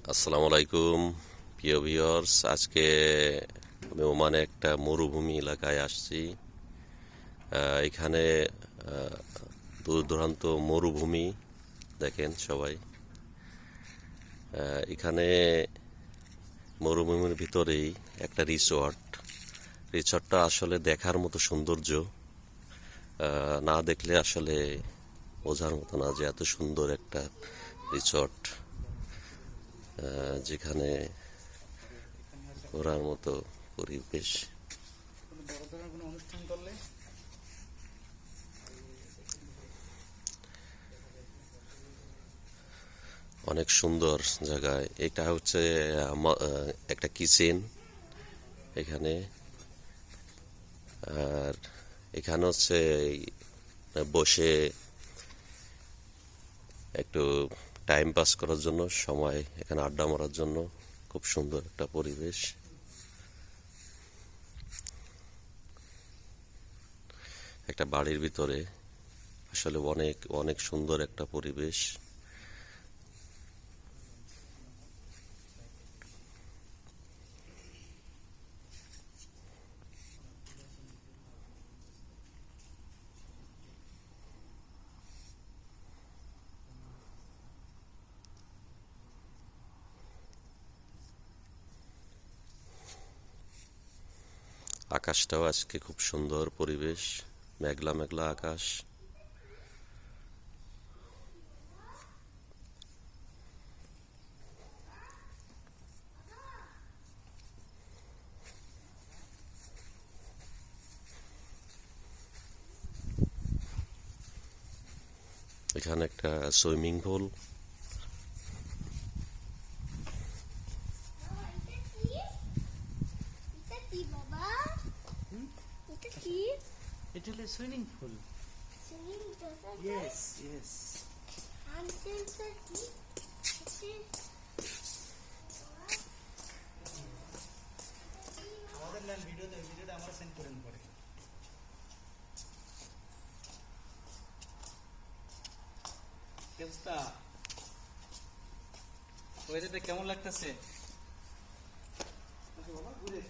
আসসালামু আলাইকুম প্রিয় ভিউয়ার্স। আজকে আমি ওমানে একটা মরুভূমি এলাকায় আসছি। এখানে দূর দূরান্ত মরুভূমি দেখেন সবাই। এখানে মরুভূমির ভিতরেই একটা রিসর্টটা আসলে দেখার মতো সৌন্দর্য। না দেখলে আসলে বোঝার মতো না যে এত সুন্দর একটা রিসর্ট, যেখানে ঘোরার মতো পরিবেশ। অনেক সুন্দর জায়গায়। এটা হচ্ছে একটা কিচেন এখানে। আর এখানে হচ্ছে বসে একটু টাইম পাস করার জন্য, সময় এখানে আড্ডা মারার জন্য খুব সুন্দর একটা পরিবেশ। একটা বাড়ির ভিতরে আসলে অনেক অনেক সুন্দর একটা পরিবেশ। আকাশটাও আজকে খুব সুন্দর পরিবেশ, মেঘলা মেঘলা আকাশ। এখানে একটা swimming pool. It will a swimming pool. Yes, yes. আমাদের লাল ভিডিওটা আমরা সেন্ড করেন পরে। কেমস্তা ওয়েদারটা কেমন লাগতেছে? বাবা ঘুরে